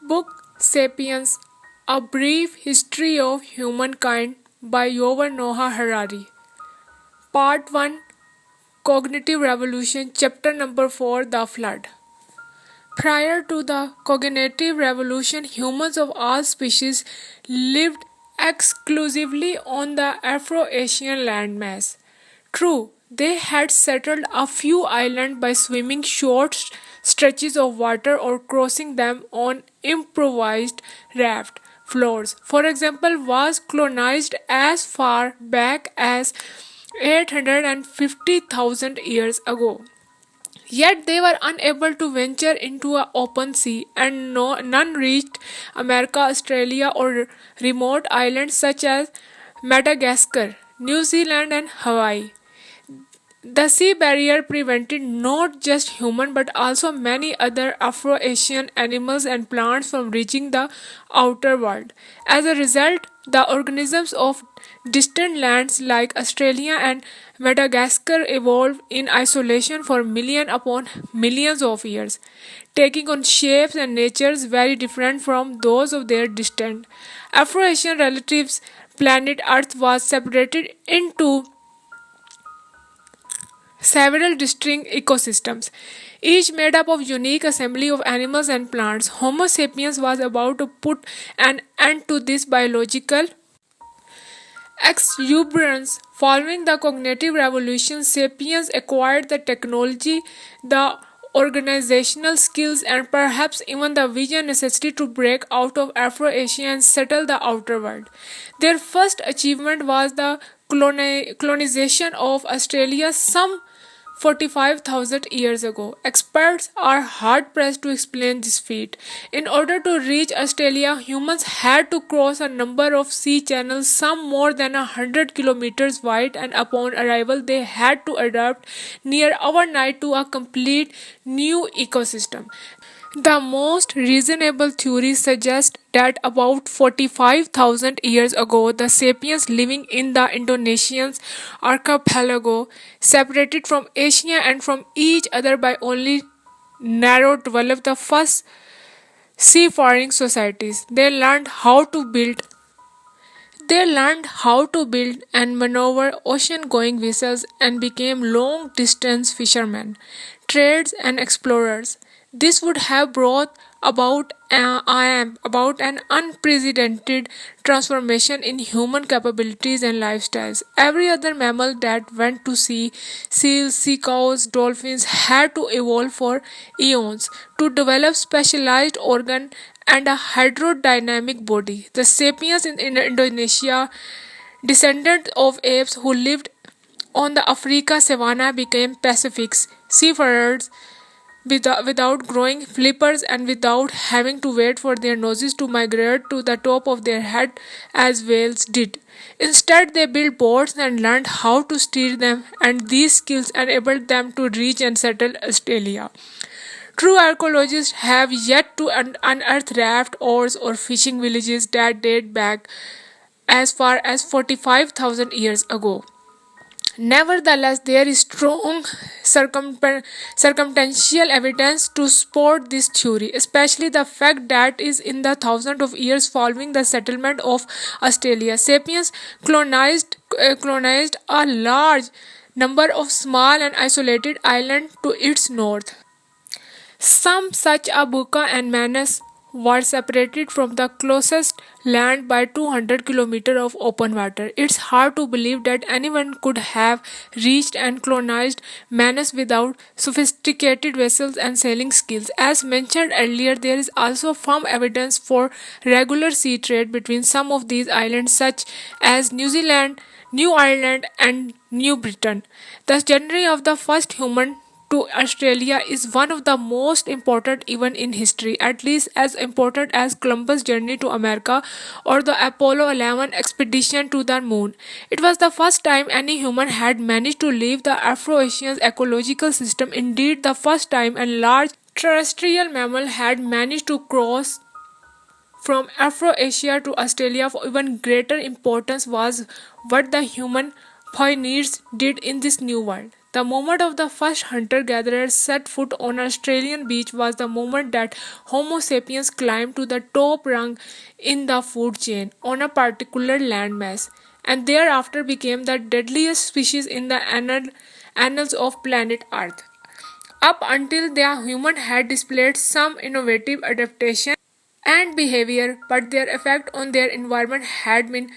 Book Sapiens: A Brief History of Humankind by Yuval Noah Harari. Part 1: Cognitive Revolution, Chapter number 4: The Flood. Prior to the cognitive revolution, humans of all species lived exclusively on the Afro-Asian landmass. True, they had settled a few islands by swimming short stretches of water or crossing them on improvised raft floors. For example, was colonized as far back as 850,000 years ago. Yet they were unable to venture into an open sea, and none reached America, Australia, or remote islands such as Madagascar, New Zealand, and Hawaii. The sea barrier prevented not just human but also many other Afro-Asian animals and plants from reaching the outer world. As a result, the organisms of distant lands like Australia and Madagascar evolved in isolation for millions upon millions of years, taking on shapes and natures very different from those of their distant Afro-Asian relatives. Planet Earth was separated into several distinct ecosystems, each made up of unique assembly of animals and plants. Homo sapiens was about to put an end to this biological exuberance. Following the cognitive revolution, sapiens acquired the technology, the organizational skills, and perhaps even the vision necessary to break out of Afro-Asia and settle the outer world. Their first achievement was the colonization of Australia some 45,000 years ago. Experts are hard pressed to explain this feat. In order to reach Australia, humans had to cross a number of sea channels, some more than 100 kilometers wide, and upon arrival, they had to adapt near overnight to a complete new ecosystem. The most reasonable theories suggest that about 45,000 years ago, the sapiens living in the Indonesian archipelago, separated from Asia and from each other by only narrow, developed the first seafaring societies. They learned how to build and maneuver ocean-going vessels and became long-distance fishermen, traders, and explorers. This would have brought about an unprecedented transformation in human capabilities and lifestyles. Every other mammal that went to sea, seals, sea cows, dolphins, had to evolve for eons to develop specialized organ and a hydrodynamic body. The sapiens in Indonesia, descendants of apes who lived on the Africa savanna, became Pacifics, seafarers without growing flippers and without having to wait for their noses to migrate to the top of their head as whales did. Instead, they built boats and learned how to steer them, and these skills enabled them to reach and settle Australia. True archaeologists have yet to unearth raft, oars, or fishing villages that date back as far as 45,000 years ago. Nevertheless, there is strong circumstantial evidence to support this theory, especially the fact that is in the thousands of years following the settlement of Australia, sapiens colonized a large number of small and isolated islands to its north. Some, such as Buka and Manus, were separated from the closest land by 200 kilometers of open water. It's hard to believe that anyone could have reached and colonized Manus without sophisticated vessels and sailing skills. As mentioned earlier, there is also firm evidence for regular sea trade between some of these islands, such as New Zealand, New Ireland, and New Britain. The journey of the first human to Australia is one of the most important events in history, at least as important as Columbus' journey to America or the Apollo 11 expedition to the moon. It was the first time any human had managed to leave the Afro-Asian ecological system. Indeed, the first time a large terrestrial mammal had managed to cross from Afro-Asia to Australia. Of even greater importance was what the human pioneers did in this new world. The moment of the first hunter-gatherers set foot on an Australian beach was the moment that Homo sapiens climbed to the top rung in the food chain on a particular landmass, and thereafter became the deadliest species in the annals of planet Earth. Up until then, humans had displayed some innovative adaptation and behavior, but their effect on their environment had been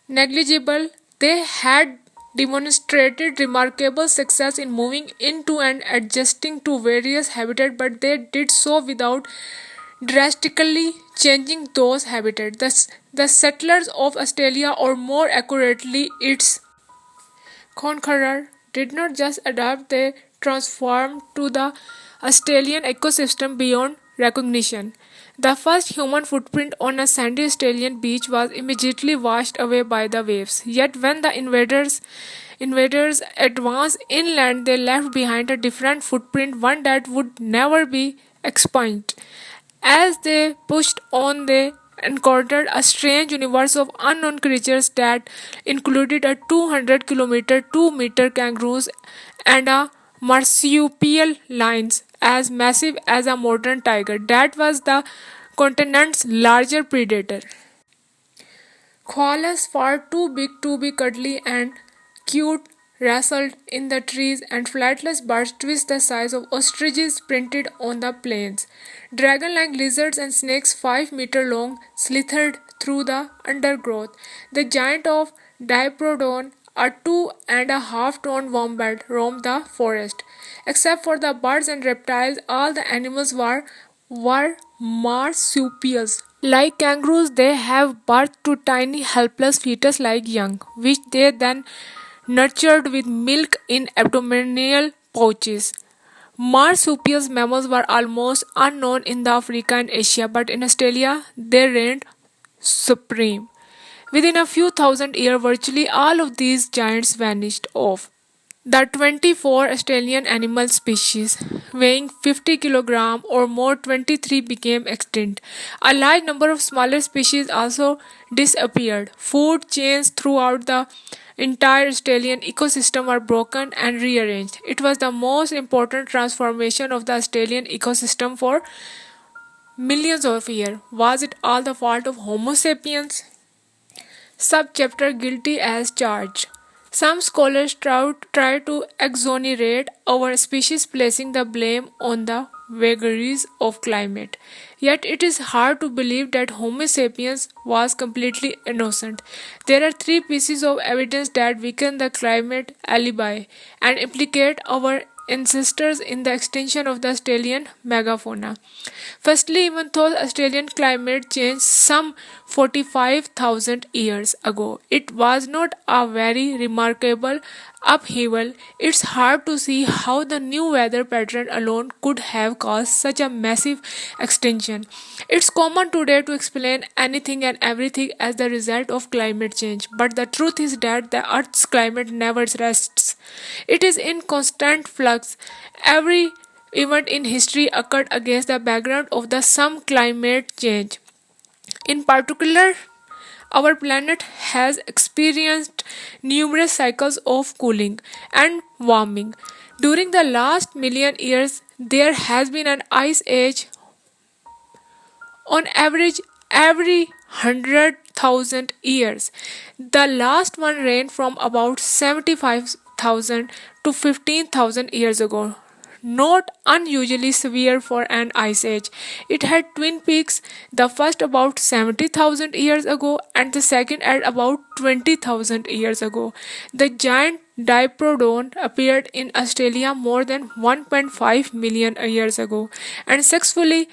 negligible. They had demonstrated remarkable success in moving into and adjusting to various habitats, but they did so without drastically changing those habitats. The settlers of Australia, or more accurately, its conqueror, did not just adapt, they transformed to the Australian ecosystem beyond recognition. The first human footprint on a sandy Australian beach was immediately washed away by the waves. Yet when the invaders advanced inland, they left behind a different footprint, one that would never be expunged. As they pushed on, they encountered a strange universe of unknown creatures that included a 200-kilometer 2-meter kangaroos and a marsupial lions as massive as a modern tiger that was the continent's larger predator. Koalas, far too big to be cuddly and cute, wrestled in the trees, and flightless birds twice the size of ostriches sprinted on the plains. Dragon-like lizards and snakes 5 meter long slithered through the undergrowth. The giant of Diprotodon, a 2.5 ton wombat, roamed the forest. Except for the birds and reptiles, all the animals were marsupials. Like kangaroos, they have birth to tiny helpless fetus like young, which they then nurtured with milk in abdominal pouches. Marsupial mammals were almost unknown in the Africa and Asia, but in Australia they reigned supreme. Within a few thousand years, virtually all of these giants vanished off. The 24 Australian animal species, weighing 50 kilograms or more, 23 became extinct. A large number of smaller species also disappeared. Food chains throughout the entire Australian ecosystem were broken and rearranged. It was the most important transformation of the Australian ecosystem for millions of years. Was it all the fault of Homo sapiens? Subchapter Guilty as Charged. Some scholars try to exonerate our species, placing the blame on the vagaries of climate. Yet it is hard to believe that Homo sapiens was completely innocent. There are three pieces of evidence that weaken the climate alibi and implicate our ancestors in the extinction of the Australian megafauna. Firstly, even though Australian climate changed some 45,000 years ago, it was not a very remarkable upheaval. It's hard to see how the new weather pattern alone could have caused such a massive extinction. It's common today to explain anything and everything as the result of climate change, but the truth is that the Earth's climate never rests. It is in constant flux. Every event in history occurred against the background of the some climate change. In particular, our planet has experienced numerous cycles of cooling and warming. During the last million years, there has been an ice age on average every 100,000 years. The last one ran from about 75,000 to 15,000 years ago. Not unusually severe for an ice age. It had twin peaks, the first about 70,000 years ago and the second at about 20,000 years ago. The giant Diprotodon appeared in Australia more than 1.5 million years ago and successfully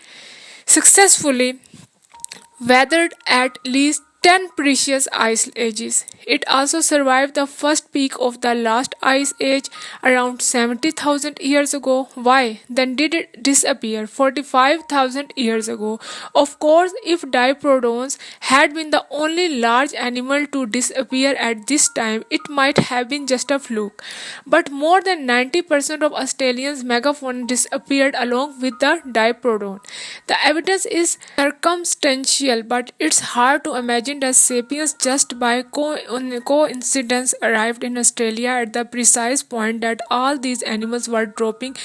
weathered at least 10 precious ice ages. It also survived the first peak of the last ice age around 70,000 years ago. Why then did it disappear 45,000 years ago? Of course, if Diprotodons had been the only large animal to disappear at this time, it might have been just a fluke. But more than 90% of Australia's megafauna disappeared along with the Diprotodon. The evidence is circumstantial, but it's hard to imagine imagined as sapiens just by coincidence arrived in Australia at the precise point that all these animals were dropping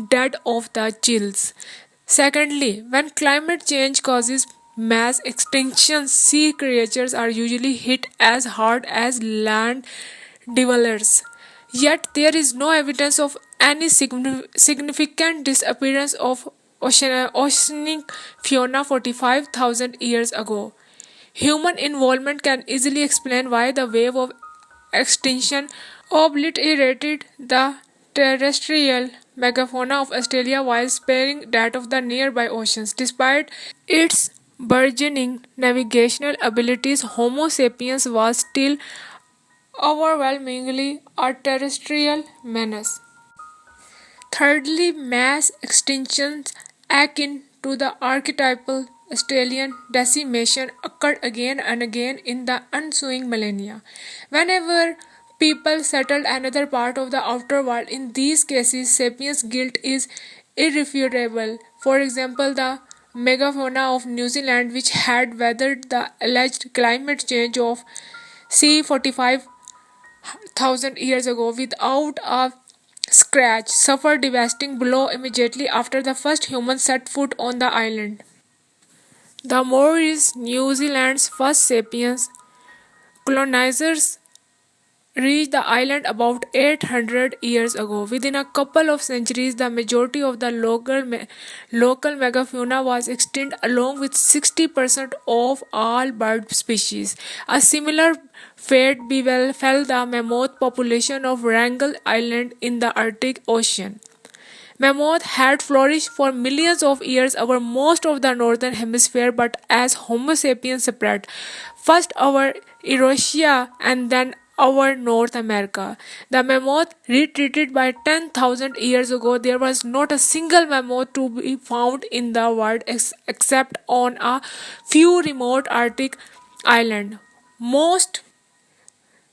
dead of the chills. Secondly, when climate change causes mass extinction, sea creatures are usually hit as hard as land dwellers. Yet there is no evidence of any significant disappearance of oceanic fauna 45,000 years ago. Human involvement can easily explain why the wave of extinction obliterated the terrestrial megafauna of Australia while sparing that of the nearby oceans. Despite its burgeoning navigational abilities, Homo sapiens was still overwhelmingly a terrestrial menace. Thirdly, mass extinctions akin to the archetypal Australian decimation occurred again and again in the ensuing millennia. Whenever people settled another part of the outer world, in these cases, sapiens' guilt is irrefutable. For example, the megafauna of New Zealand, which had weathered the alleged climate change of C45,000 years ago without a scratch, suffered devastating blow immediately after the first humans set foot on the island. The Maoris, New Zealand's first sapiens colonizers, reached the island about 800 years ago. Within a couple of centuries, the majority of the local megafauna was extinct, along with 60% of all bird species. A similar fate befell the mammoth population of Wrangel Island in the Arctic Ocean. Mammoth had flourished for millions of years over most of the northern hemisphere, but as Homo sapiens spread, first over Eurasia and then over North America, the mammoth retreated by 10,000 years ago. There was not a single mammoth to be found in the world except on a few remote Arctic islands. Most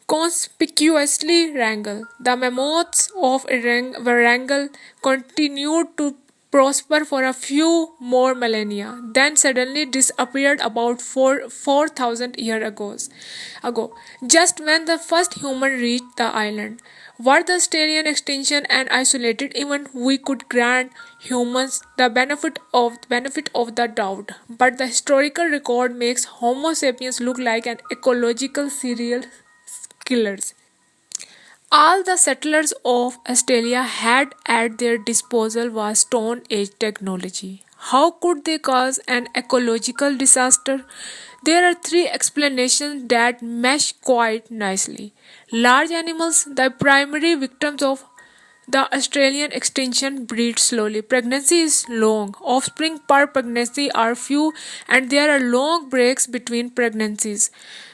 conspicuously Wrangel. The mammoths of Wrangel continued to prosper for a few more millennia, then suddenly disappeared about 4,000 years ago, just when the first human reached the island. Were the Australian extinction and isolated, even we could grant humans the benefit of the doubt. But the historical record makes Homo sapiens look like an ecological serial killers. All the settlers of Australia had at their disposal was Stone Age technology. How could they cause an ecological disaster? There are three explanations that mesh quite nicely. Large animals, the primary victims of the Australian extinction, breed slowly. Pregnancy is long. Offspring per pregnancy are few, and there are long breaks between pregnancies.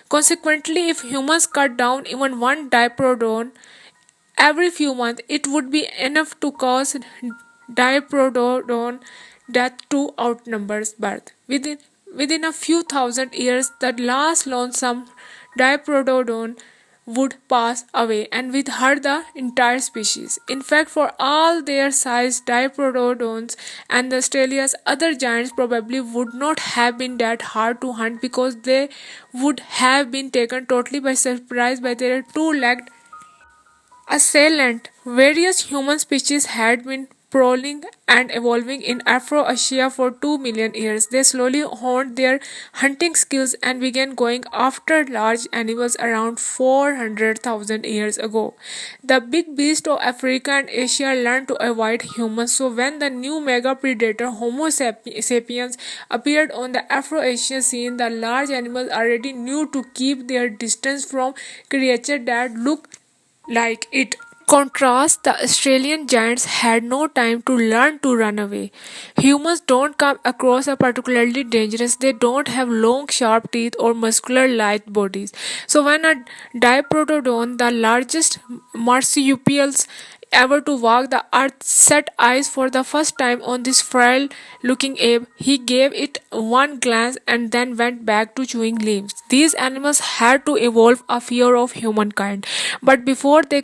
Consequently, if humans cut down even one diprotodon every few months, it would be enough to cause diprotodon death to outnumbers birth. Within a few thousand years, the last lonesome diprotodon would pass away, and with her the entire species. In fact, for all their size, diprotodons and Australia's other giants probably would not have been that hard to hunt because they would have been taken totally by surprise by their two-legged assailant. Various human species had been prowling and evolving in Afro-Asia for 2 million years. They slowly honed their hunting skills and began going after large animals around 400,000 years ago. The big beasts of Africa and Asia learned to avoid humans, so when the new mega predator Homo sapiens appeared on the Afro-Asian scene, the large animals already knew to keep their distance from creatures that looked like it. Contrast, the Australian giants had no time to learn to run away. Humans don't come across as particularly dangerous. They don't have long, sharp teeth or muscular, lithe bodies. So when a diprotodon, the largest marsupials ever to walk the earth, set eyes for the first time on this frail looking ape, he gave it one glance and then went back to chewing leaves. These animals had to evolve a fear of humankind. But before they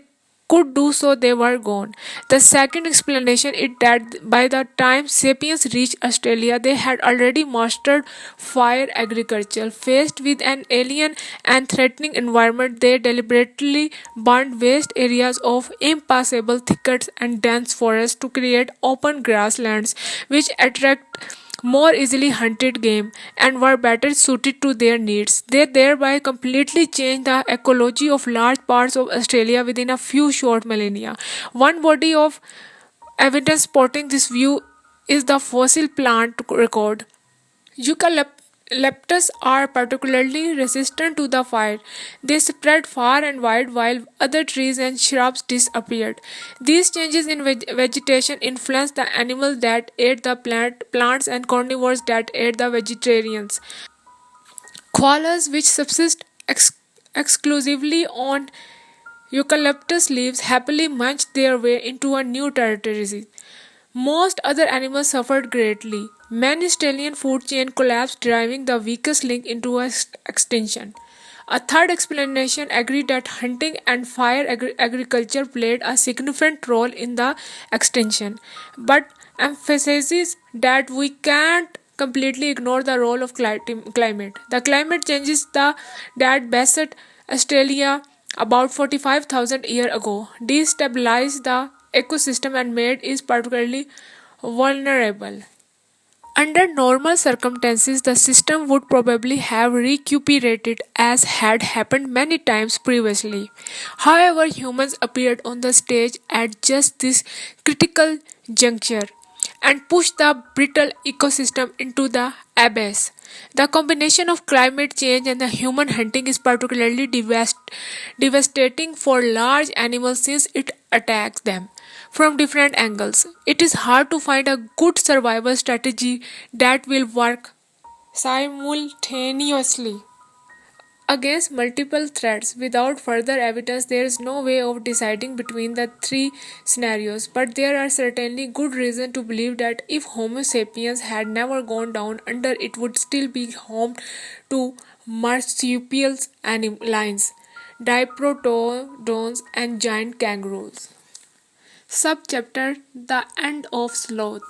could do so, they were gone. The second explanation is that by the time sapiens reached Australia, they had already mastered fire agriculture. Faced with an alien and threatening environment, they deliberately burned vast areas of impassable thickets and dense forests to create open grasslands which attract more easily hunted game and were better suited to their needs. They thereby completely changed the ecology of large parts of Australia within a few short millennia. One body of evidence supporting this view is the fossil plant record. Eucalyptus are particularly resistant to the fire. They spread far and wide while other trees and shrubs disappeared. These changes in vegetation influenced the animals that ate the plants and carnivores that ate the vegetarians. Koalas, which subsist exclusively on eucalyptus leaves, happily munched their way into a new territory. Most other animals suffered greatly. Many stallion food chain collapsed, driving the weakest link into extinction. A third explanation agreed that hunting and fire agriculture played a significant role in the extinction, but emphasizes that we can't completely ignore the role of climate. The climate changes that beset Australia about 45,000 years ago destabilized the ecosystem and made it particularly vulnerable. Under normal circumstances, the system would probably have recuperated as had happened many times previously. However, humans appeared on the stage at just this critical juncture and pushed the brittle ecosystem into the abyss. The combination of climate change and the human hunting is particularly devastating for large animals since it attacks them from different angles. It is hard to find a good survival strategy that will work simultaneously against multiple threats. Without further evidence, there is no way of deciding between the three scenarios, but there are certainly good reason to believe that if Homo sapiens had never gone down under, it would still be home to marsupials, lions, diprotodons, and giant kangaroos. Subchapter: The End of Sloth.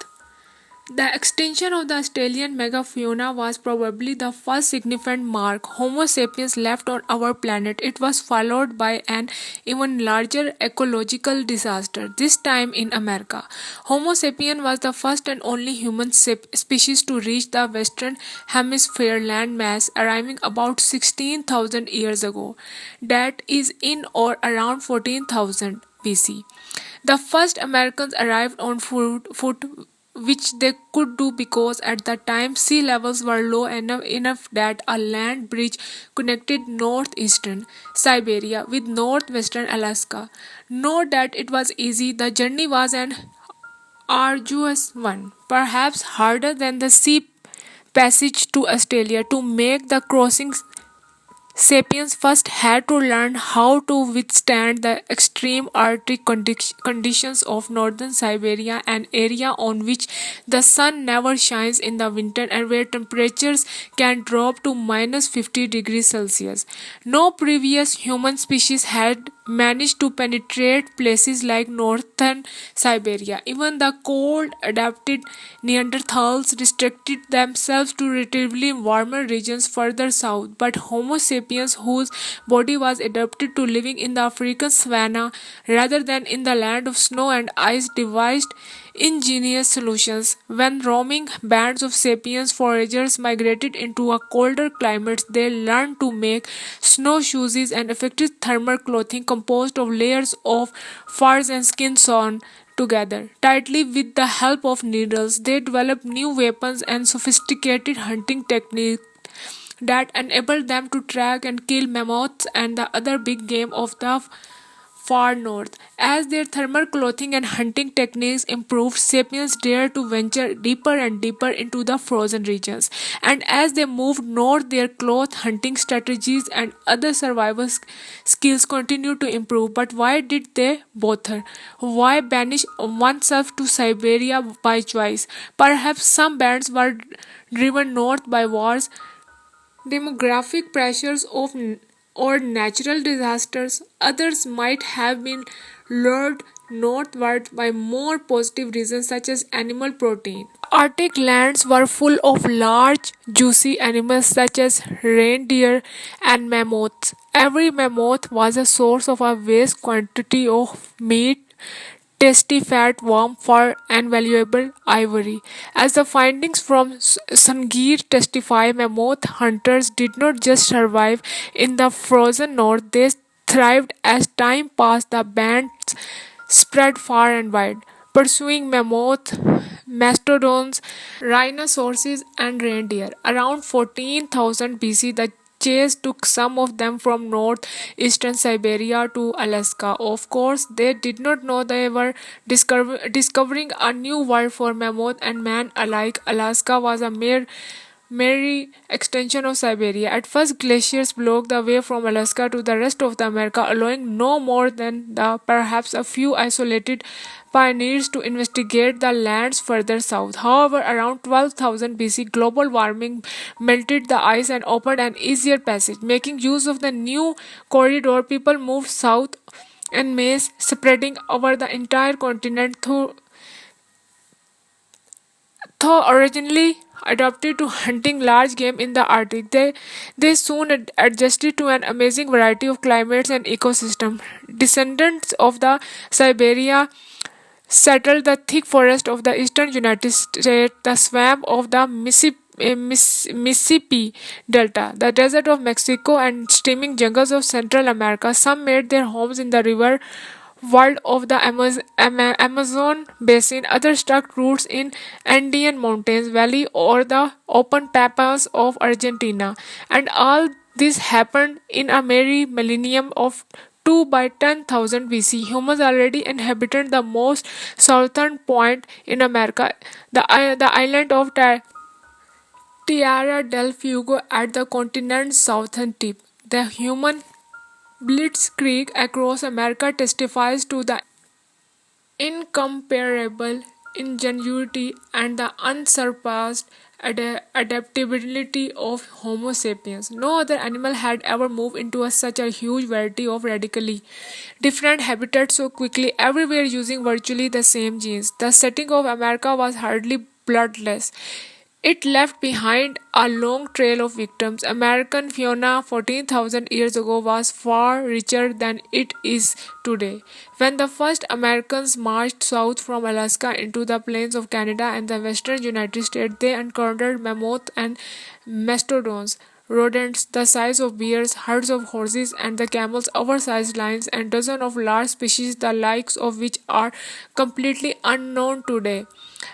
The extinction of the Australian megafauna was probably the first significant mark Homo sapiens left on our planet. It was followed by an even larger ecological disaster, this time in America. Homo sapiens was the first and only human species to reach the western hemisphere landmass, arriving about 16,000 years ago. That is in or around 14,000 BC. The first Americans arrived on foot, which they could do because at the time sea levels were low enough that a land bridge connected northeastern Siberia with northwestern Alaska. Note that it was easy, the journey was an arduous one, perhaps harder than the sea passage to Australia. To make the crossing, sapiens first had to learn how to withstand the extreme Arctic conditions of northern Siberia, an area on which the sun never shines in the winter and where temperatures can drop to minus 50 degrees Celsius. No previous human species had managed to penetrate places like northern Siberia. Even the cold adapted Neanderthals restricted themselves to relatively warmer regions further south, but Homo sapiens, whose body was adapted to living in the African savanna rather than in the land of snow and ice, devised ingenious solutions. When roaming bands of sapiens foragers migrated into a colder climate, they learned to make snowshoes and effective thermal clothing composed of layers of furs and skin sewn together tightly with the help of needles. They developed new weapons and sophisticated hunting techniques that enabled them to track and kill mammoths and the other big game of the far north. As their thermal clothing and hunting techniques improved, sapiens dared to venture deeper and deeper into the frozen regions. And as they moved north, their cloth hunting strategies and other survival skills continued to improve. But why did they bother? Why banish oneself to Siberia by choice? Perhaps some bands were driven north by wars, demographic pressures or natural disasters. Others might have been lured northward by more positive reasons such as animal protein. Arctic lands were full of large, juicy animals such as reindeer and mammoths. Every mammoth was a source of a vast quantity of meat, tasty fat, warm fur, and valuable ivory. As the findings from Sangir testify, mammoth hunters did not just survive in the frozen north, they thrived as time passed. The bands spread far and wide, pursuing mammoth, mastodons, rhinoceroses, and reindeer. Around 14,000 BC, the chase took some of them from northeastern Siberia to Alaska. Of course, they did not know they were discovering a new world for mammoth and man alike. Alaska was a mere extension of Siberia. At first, glaciers blocked the way from Alaska to the rest of the America, allowing no more than perhaps a few isolated pioneers to investigate the lands further south. However, around 12,000 BC, global warming melted the ice and opened an easier passage. Making use of the new corridor, people moved south en masse, spreading over the entire continent though originally adapted to hunting large game in the Arctic, they soon adjusted to an amazing variety of climates and ecosystems. Descendants of the Siberia settled the thick forest of the eastern United States, the swamp of the Mississippi Delta, the desert of Mexico, and steaming jungles of Central America. Some made their homes in the river world of the Amazon basin, others struck roots in Andean mountains valley or the open pampas of Argentina. And all this happened in a merry millennium of 2 by 10,000 BC. Humans already inhabited the most southern point in America, the island of Tierra del Fuego at the continent's southern tip. The human blitzkrieg across America testifies to the incomparable ingenuity and the unsurpassed adaptability of Homo sapiens. No other animal had ever moved into such a huge variety of radically different habitats so quickly, everywhere using virtually the same genes. The setting of America was hardly bloodless. It left behind a long trail of victims. American fauna 14,000 years ago was far richer than it is today. When the first Americans marched south from Alaska into the plains of Canada and the western United States, they encountered mammoths and mastodons, rodents the size of bears, herds of horses and the camels, oversized lions, and dozens of large species, the likes of which are completely unknown today.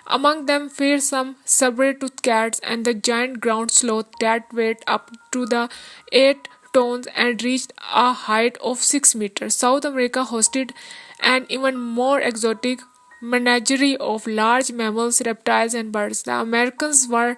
Among them fearsome saber-toothed cats and the giant ground sloth that weighed up to the 8 tons and reached a height of 6 meters. South America hosted an even more exotic menagerie of large mammals, reptiles, and birds. The Americans were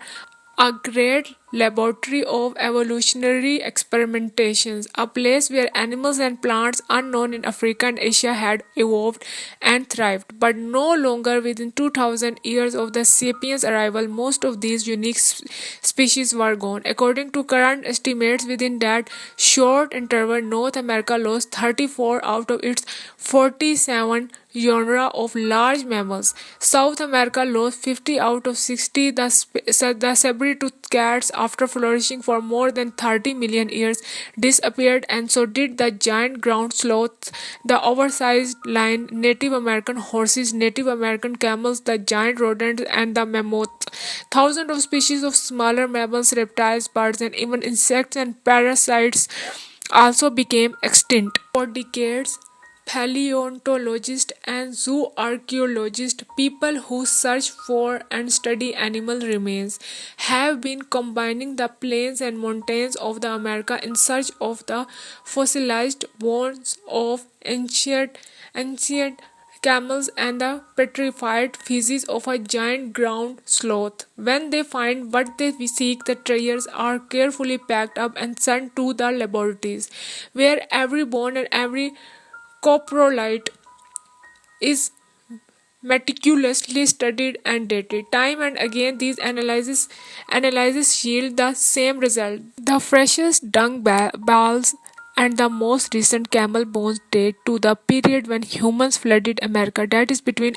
a great laboratory of evolutionary experimentations, a place where animals and plants unknown in Africa and Asia had evolved and thrived. But no longer within 2000 years of the sapiens' arrival, most of these unique species were gone. According to current estimates, within that short interval, North America lost 34 out of its 47 genre of large mammals. South America lost 50 out of 60. The saber-toothed cats, after flourishing for more than 30 million years, disappeared, and so did the giant ground sloths, the oversized lion, Native American horses, Native American camels, the giant rodents, and the mammoths. Thousands of species of smaller mammals, reptiles, birds, and even insects and parasites also became extinct. For decades, paleontologists and zooarchaeologists, people who search for and study animal remains, have been combining the plains and mountains of the America in search of the fossilized bones of ancient camels and the petrified feces of a giant ground sloth. When they find what they seek, the treasures are carefully packed up and sent to the laboratories, where every bone and every coprolite is meticulously studied and dated. Time and again, these analyses yield the same result. The freshest dung balls and the most recent camel bones date to the period when humans flooded America, that is between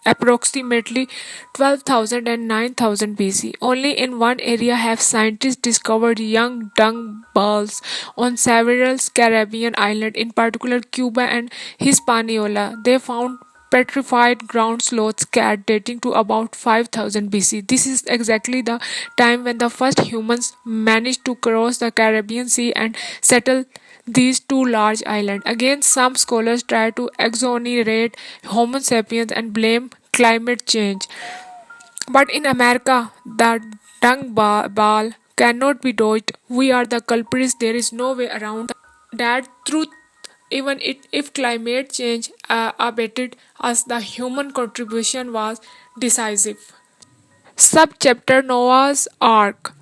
approximately 12,000 and 9,000 BC. Only in one area have scientists discovered young dung balls on several Caribbean islands, in particular Cuba and Hispaniola. They found petrified ground sloths cat dating to about 5000 BC. This is exactly the time when the first humans managed to cross the Caribbean Sea and settle these two large islands. Again, some scholars try to exonerate Homo sapiens and blame climate change. But in America, the ball cannot be dodged. We are the culprits. There is no way around that truth. Even if climate change abated us, the human contribution was decisive. Subchapter Noah's Ark.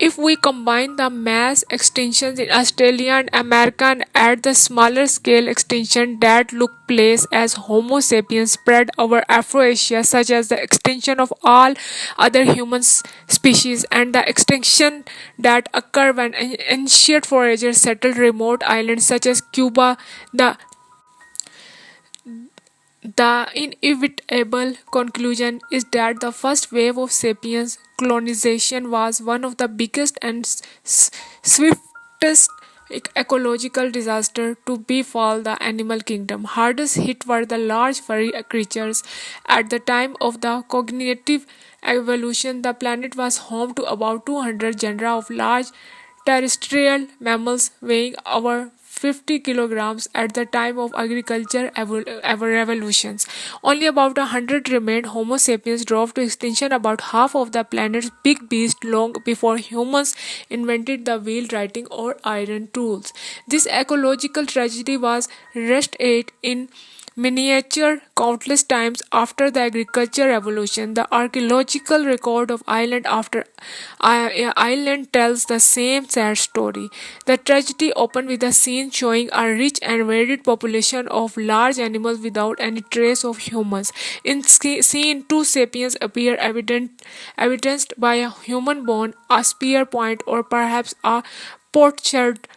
If we combine the mass extinctions in Australia and America and add the smaller scale extinction that took place as Homo sapiens spread over Afroasia, such as the extinction of all other human species and the extinction that occurred when ancient foragers settled remote islands such as Cuba, the inevitable conclusion is that the first wave of sapiens colonization was one of the biggest and swiftest ecological disaster to befall the animal kingdom. Hardest hit were the large furry creatures. At the time of the cognitive evolution, the planet was home to about 200 genera of large terrestrial mammals weighing over 50 kilograms at the time of agriculture revolutions. Only about 100 remained. Homo sapiens drove to extinction about half of the planet's big beasts long before humans invented the wheel, writing, or iron tools. This ecological tragedy was restated in miniature countless times after the agriculture revolution. The archaeological record of island after island tells the same sad story. The tragedy opened with a scene showing a rich and varied population of large animals without any trace of humans. In scene, two sapiens appear evidenced by a human bone, a spear point, or perhaps a potsherd.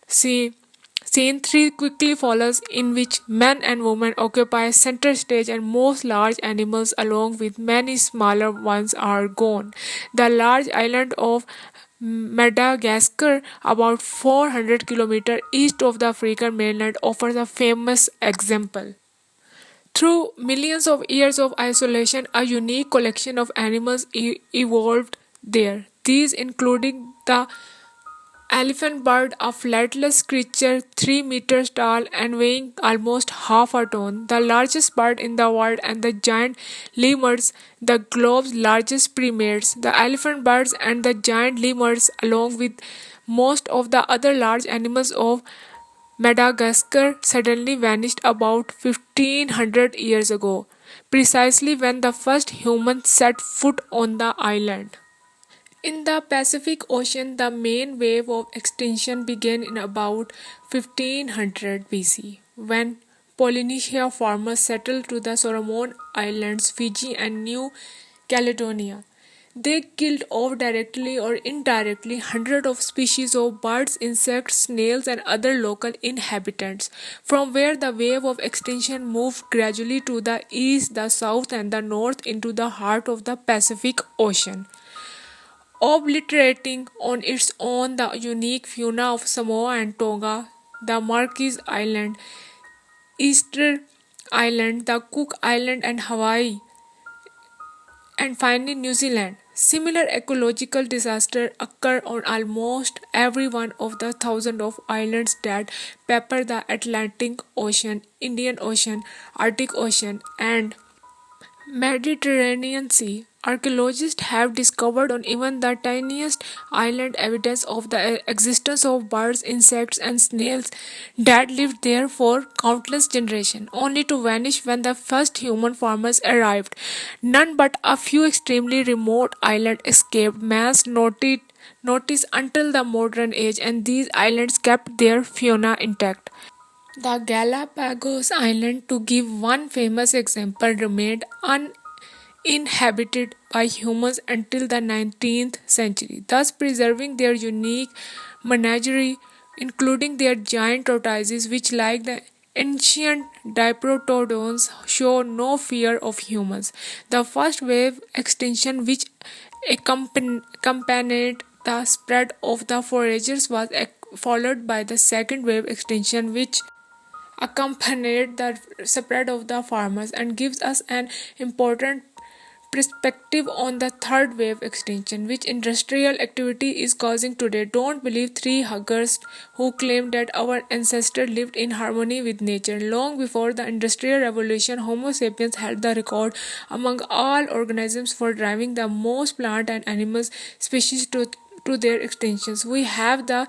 Scene 3 quickly follows, in which men and women occupy center stage and most large animals along with many smaller ones are gone. The large island of Madagascar, about 400 kilometers east of the African mainland, offers a famous example. Through millions of years of isolation, a unique collection of animals evolved there. These including the elephant bird, a flightless creature 3 meters tall and weighing almost half a ton, the largest bird in the world, and the giant lemurs, the globe's largest primates. The elephant birds and the giant lemurs, along with most of the other large animals of Madagascar, suddenly vanished about 1500 years ago, precisely when the first humans set foot on the island. In the Pacific Ocean, the main wave of extinction began in about 1500 BC, when Polynesia farmers settled to the Solomon Islands, Fiji, and New Caledonia. They killed off directly or indirectly hundreds of species of birds, insects, snails, and other local inhabitants, from where the wave of extinction moved gradually to the east, the south, and the north into the heart of the Pacific Ocean, obliterating on its own the unique fauna of Samoa and Tonga, the Marquis Island, Easter Island, the Cook Island, and Hawaii, and finally New Zealand. Similar ecological disasters occur on almost every one of the thousands of islands that pepper the Atlantic Ocean, Indian Ocean, Arctic Ocean, and Mediterranean Sea. Archaeologists have discovered on even the tiniest island evidence of the existence of birds, insects, and snails that lived there for countless generations, only to vanish when the first human farmers arrived. None but a few extremely remote islands escaped man's notice until the modern age, and these islands kept their fauna intact. The Galapagos Islands, to give one famous example, remained uninhabited by humans until the 19th century, thus preserving their unique menagerie including their giant tortoises, which, like the ancient diprotodons, show no fear of humans. The first wave extinction, which accompanied the spread of the foragers, was followed by the second wave extinction, which accompanied the spread of the farmers and gives us an important perspective on the third wave extinction which industrial activity is causing today. Don't believe three huggers who claim that our ancestors lived in harmony with nature. Long before the industrial revolution, Homo sapiens held the record among all organisms for driving the most plant and animal species to their extinctions. We have the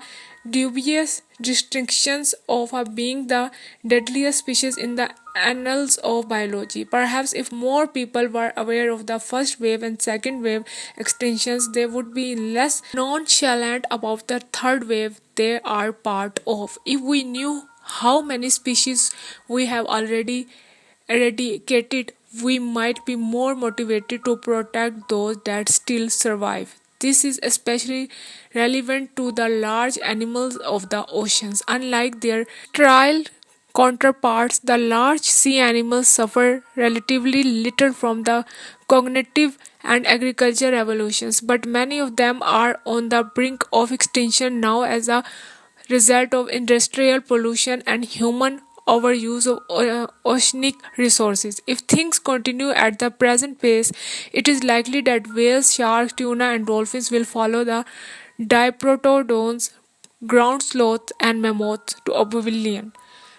dubious distinctions of being the deadliest species in the annals of biology. Perhaps if more people were aware of the first wave and second wave extinctions, they would be less nonchalant about the third wave they are part of. If we knew how many species we have already eradicated, we might be more motivated to protect those that still survive. This is especially relevant to the large animals of the oceans. Unlike their terrestrial counterparts, the large sea animals suffer relatively little from the cognitive and agricultural revolutions, but many of them are on the brink of extinction now as a result of industrial pollution and human overuse of oceanic resources. If things continue at the present pace, it is likely that whales, sharks, tuna, and dolphins will follow the diprotodons, ground sloths, and mammoths to oblivion.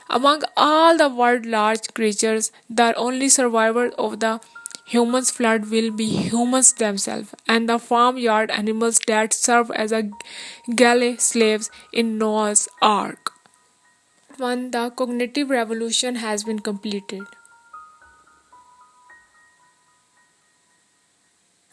Among all the world's large creatures, the only survivors of the humans flood will be humans themselves and the farmyard animals that serve as a galley slaves in Noah's Ark. 1. The cognitive revolution has been completed.